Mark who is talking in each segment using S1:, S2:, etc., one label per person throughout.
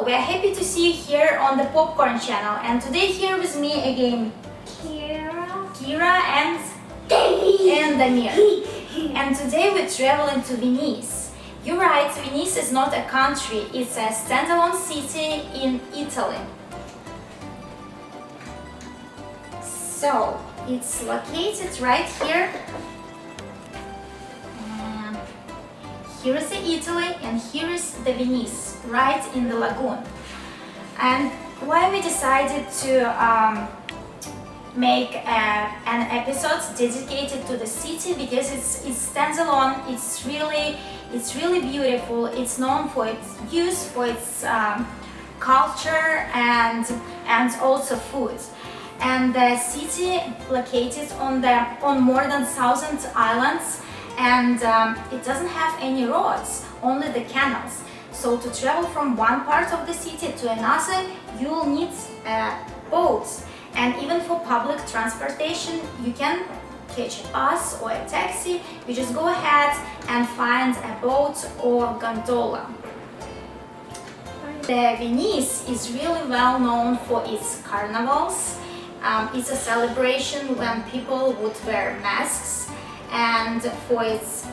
S1: we are happy to see you here on the Popcorn channel, and today here with me again Kira and Damir. And today we're traveling to Venice. You're right, Venice is not a country, it's a standalone city in Italy. So, it's located right here. Here is the Italy and here is the Venice, right in the lagoon. And why we decided to make an episode dedicated to the city, because it stands alone. It's really beautiful. It's known for its views, for its culture and also food. And the city located on more than 1,000 islands, and it doesn't have any roads, only the canals. So to travel from one part of the city to another, you'll need boats. And even for public transportation, you can catch a bus or a taxi. You just go ahead and find a boat or gondola. The Venice is really well known for its carnivals. It's a celebration when people would wear masks, and for its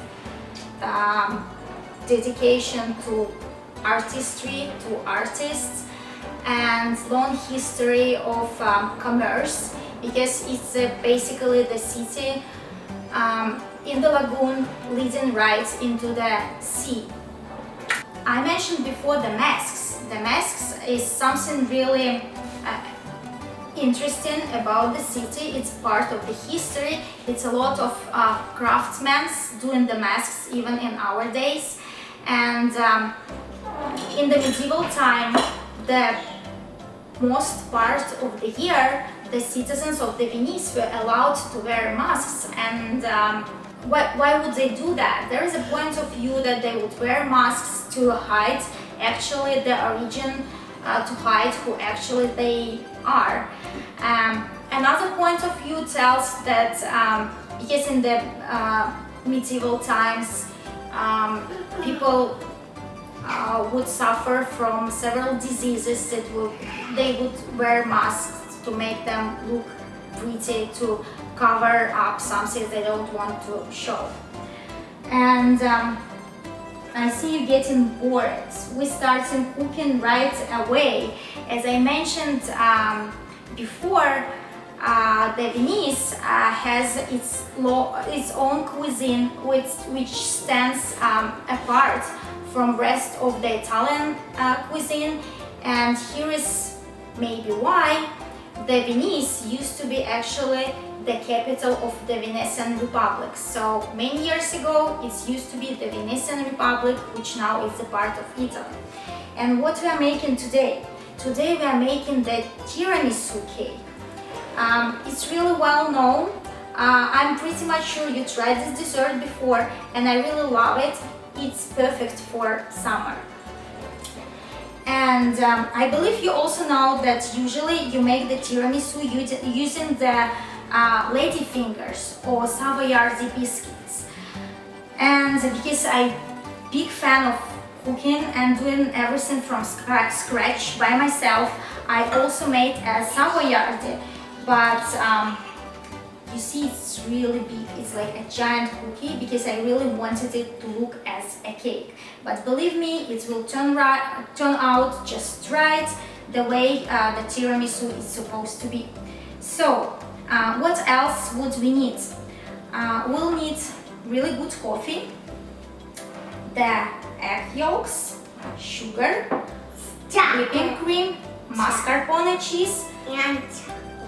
S1: dedication to artistry, to artists, and long history of commerce, because it's basically the city in the lagoon leading right into the sea. I mentioned before the masks. The masks is something really interesting about the city. It's part of the history. It's a lot of craftsmen doing the masks even in our days. And in the medieval time, the most part of the year, the citizens of the Venice were allowed to wear masks. And why would they do that? There is a point of view that they would wear masks to hide actually the origin, to hide who actually they are. Another point of view tells that because in the medieval times people would suffer from several diseases, that they would wear masks to make them look pretty, to cover up something they don't want to show. And I see you getting bored. We're starting cooking right away. As I mentioned before, the Venice has its own cuisine, which stands apart from rest of the Italian cuisine. And here is maybe why. The Venice used to be actually the capital of the Venetian Republic. So many years ago it used to be the Venetian Republic, which now is a part of Italy. And what we are making today? Today we are making the Tiramisu cake. It's really well known. I'm pretty much sure you tried this dessert before, and I really love it. It's perfect for summer. And I believe you also know that usually you make the tiramisu using the LADYFINGERS or SAVOIARDI biscuits. And because I'm big fan of cooking and doing everything from scratch by myself, I also made a SAVOIARDI. But you see, it's really big. It's like a giant cookie, because I really wanted it to look as a cake. But believe me, it will turn out just right, the way the tiramisu is supposed to be. So, what else would we need? We'll need really good coffee, the egg yolks, sugar, whipping cream, mascarpone cheese, and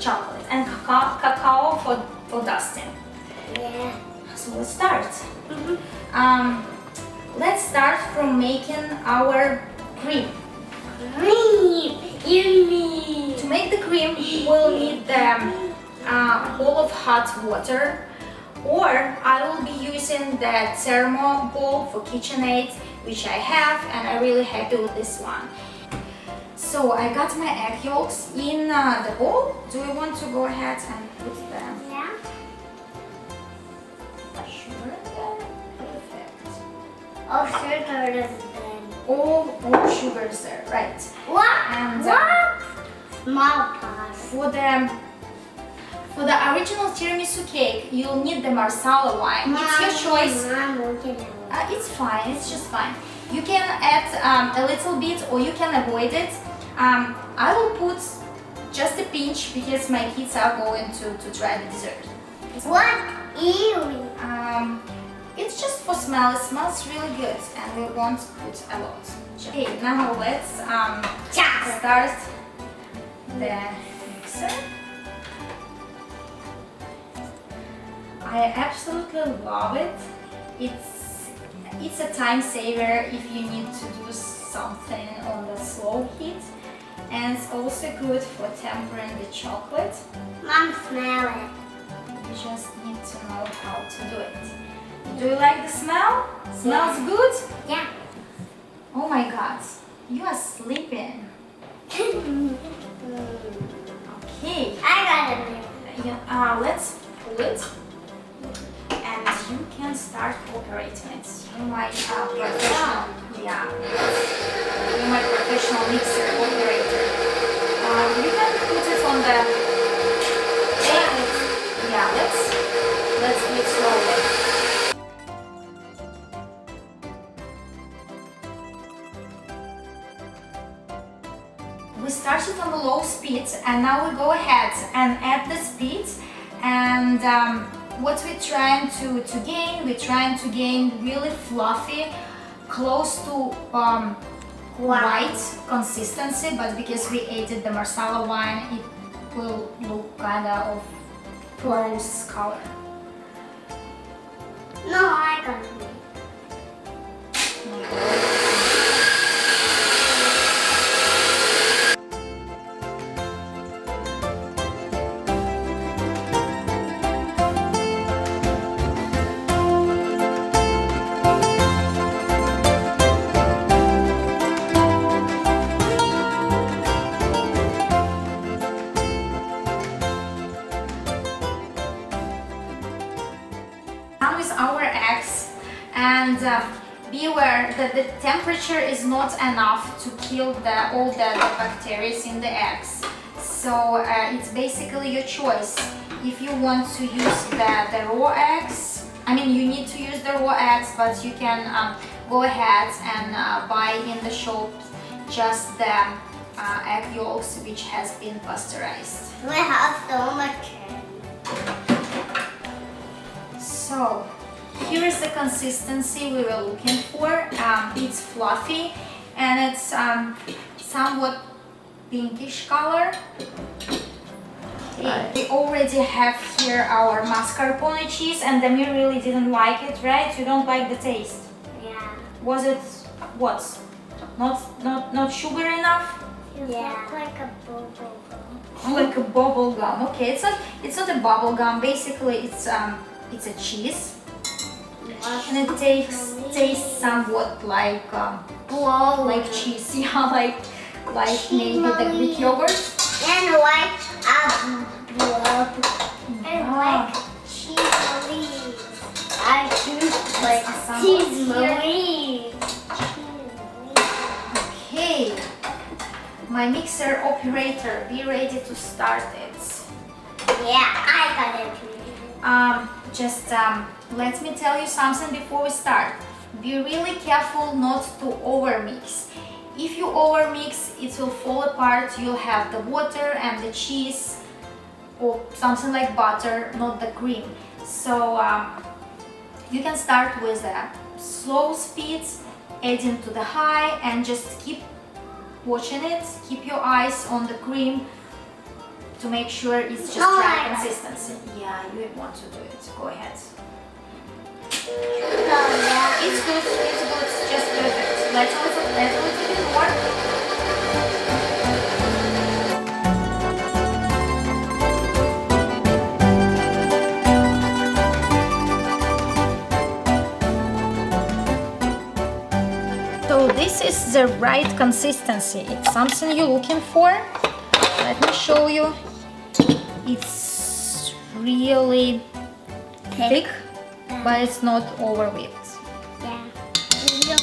S1: chocolate, and cacao for dusting.
S2: Yeah.
S1: So let's start. Let's start from making our cream.
S2: Cream! Yummy!
S1: To make the cream, we'll need the bowl of hot water, or I will be using the thermo bowl for KitchenAid, which I have, and I'm really happy with this one. So I got my egg yolks in the bowl. Do you want to go ahead and put the sugar in there? Perfect.
S2: Oh, sugar is then.
S1: all sugars there, right?
S2: What?
S1: And
S2: What? Small pot.
S1: for the original tiramisu cake, you'll need the marsala wine. It's your choice. It's fine. It's just fine. You can add a little bit, or you can avoid it. I will put just a pinch because my kids are going to try the dessert.
S2: What? Ew.
S1: It's just for smell. It smells really good, and we won't put a lot. Okay, now let's start the mixer. I absolutely love it. It's a time saver if you need to do something on the slow heat, and it's also good for tempering the chocolate.
S2: Mom, smell it.
S1: You just need to know how to do it. Do you like the smell? Smells good?
S2: Yeah.
S1: Oh my God, you are sleeping. Okay.
S2: I got it.
S1: Yeah, let's pull it, and you can start operating it. You're my professional, you're my professional mixer operator. You can put it on the. Yeah, let's do it slowly. We started on the low speed, and now we go ahead and add the speed. And what we're trying to gain, we're trying to gain really fluffy, close to white consistency. But because we added the marsala wine, it will look kind of rose color.
S2: No, I got it.
S1: Done with our eggs, and be aware that the temperature is not enough to kill all the bacteria in the eggs. So it's basically your choice. If you want to use the raw eggs, I mean you need to use the raw eggs, but you can go ahead and buy in the shop just the egg yolks which has been pasteurized.
S2: We have so much.
S1: So here is the consistency we were looking for. It's fluffy and it's somewhat pinkish color. We already have here our mascarpone cheese, and Damir really didn't like it, right? You don't like the taste?
S2: Yeah.
S1: Was it what? Not sugar enough?
S2: Yeah. Like a bubble gum.
S1: Like a bubble gum. Okay, it's not a bubble gum. Basically, it's a cheese. And it tastes somewhat like cheese, yeah, like maybe the Greek yogurt.
S2: And like cheese leaves. I choose like cheese leaves.
S1: Okay, my mixer operator, be ready to start it.
S2: Yeah, I got it.
S1: Let me tell you something before we start. Be really careful not to overmix. If you overmix, it will fall apart. You'll have the water and the cheese, or something like butter, not the cream. So you can start with a slow speed, adding to the high, and just keep watching it. Keep your eyes on the cream to make sure it's just right consistency. Yeah, you want to do it. Go ahead. It's good, just perfect. Let's a little bit more. So this is the right consistency. It's something you're looking for. Let me show you. It's really thick, but it's not over whipped.
S2: Yeah. Really bad.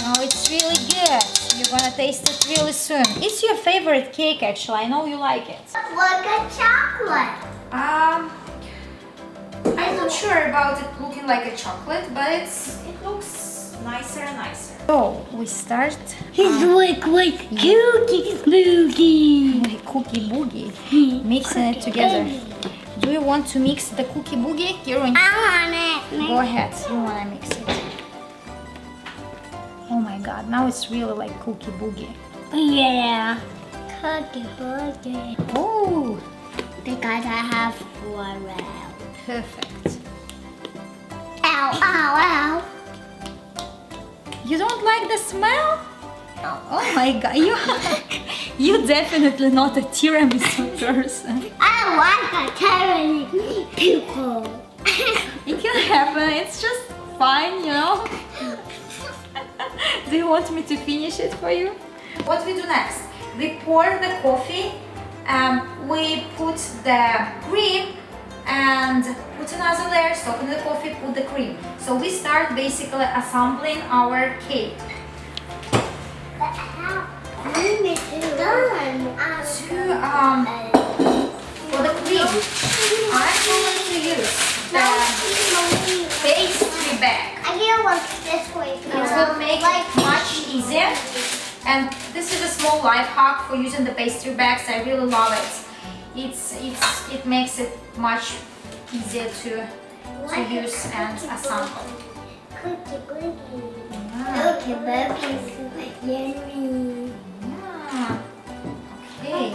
S1: No, Oh, it's really good. You're gonna taste it really soon. It's your favorite cake, actually. I know you like it.
S2: Look at chocolate.
S1: I'm not sure about it looking like a chocolate, but it looks nicer and nicer. So we start.
S2: It's like cookie boogie.
S1: Like cookie boogie, mixing it together. Do you want to mix the cookie boogie, Kieran?
S2: I want it.
S1: Go ahead. You wanna mix it? Oh my God! Now it's really like cookie boogie.
S2: Yeah. Cookie boogie.
S1: Oh,
S2: Because I have 4 rounds.
S1: perfect.
S2: Ow, ow, ow.
S1: You don't like the smell? Oh my God! You're definitely not a tiramisu person.
S2: I like a tiramisu people.
S1: It can happen. It's just fine, you know. Do you want me to finish it for you? What we do next? We pour the coffee, we put the cream and put another layer, soften the coffee, put the cream. So we start basically assembling our cake.
S2: But how? Cream is done.
S1: For the cream, I'm going to use the pastry bag.
S2: I get one this way.
S1: It will make it much easier. And this is a small life hack for using the pastry bags. I really love it. It makes it much easier to use and assemble.
S2: Cookie boogie.
S1: Yeah.
S2: Cookie boogie. Yummy.
S1: Yeah. Okay.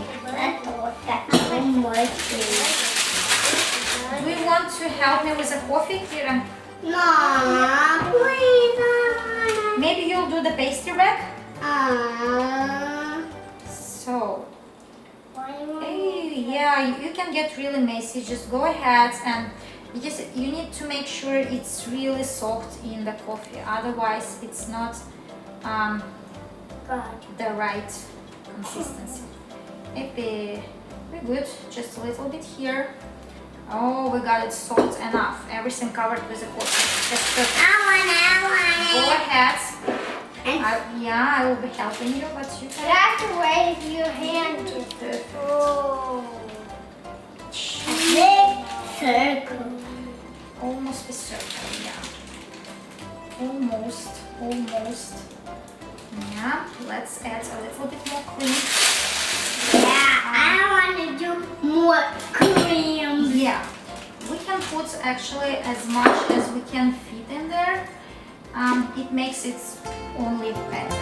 S1: Do you want to help me with the coffee, Kira?
S2: No, please.
S1: Maybe you'll do the pastry bag? So, hey, yeah, you can get really messy. Just go ahead and because you need to make sure it's really soaked in the coffee. Otherwise, it's not the right consistency. Maybe we're good. Just a little bit here. Oh, we got it soaked enough. Everything covered with the coffee. That's perfect. Go ahead. I will be helping you, but you can.
S2: have to raise your hand.
S1: Perfect.
S2: Oh. Big circle.
S1: Almost a circle, yeah. Almost. Yeah, let's add a little bit more cream.
S2: Yeah, I want to do more cream.
S1: Yeah, we can put actually as much as we can fit in there. It makes it only better.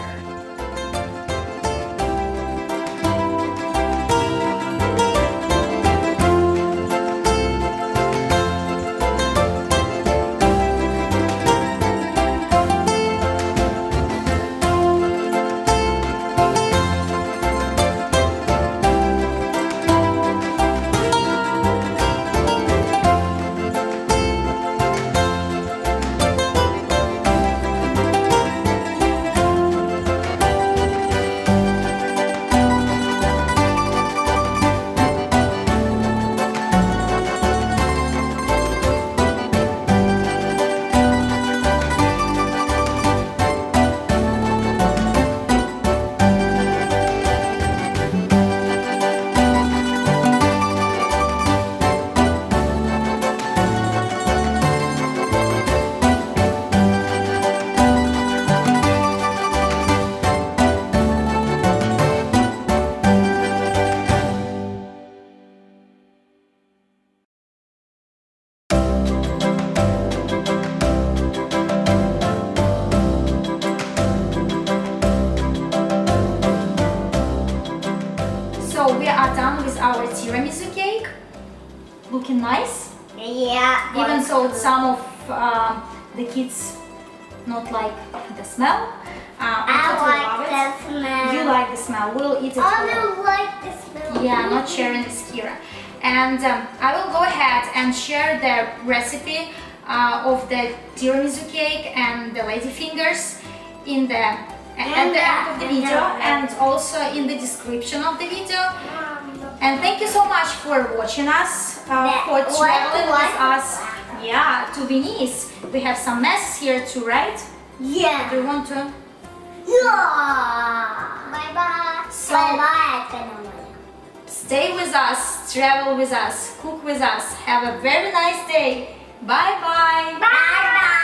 S1: So we are done with our tiramisu cake. Looking nice.
S2: Yeah.
S1: Even so, some of the kids not like the smell.
S2: I
S1: totally
S2: like
S1: love it.
S2: the smell.
S1: You like the smell. We'll eat it.
S2: I
S1: together.
S2: don't like the smell.
S1: Yeah, not sharing this, Kira. And I will go ahead and share the recipe of the tiramisu cake and the ladyfingers in the at the end of the video and also in the description of the video. And thank you so much for watching us, for traveling with us, yeah, to Venice. We have some mess here too, right?
S2: Yeah.
S1: Do you want to
S2: Bye bye.
S1: So-
S2: Bye bye.
S1: Stay with us, travel with us, cook with us. Have a very nice day. Bye bye.
S2: Bye bye.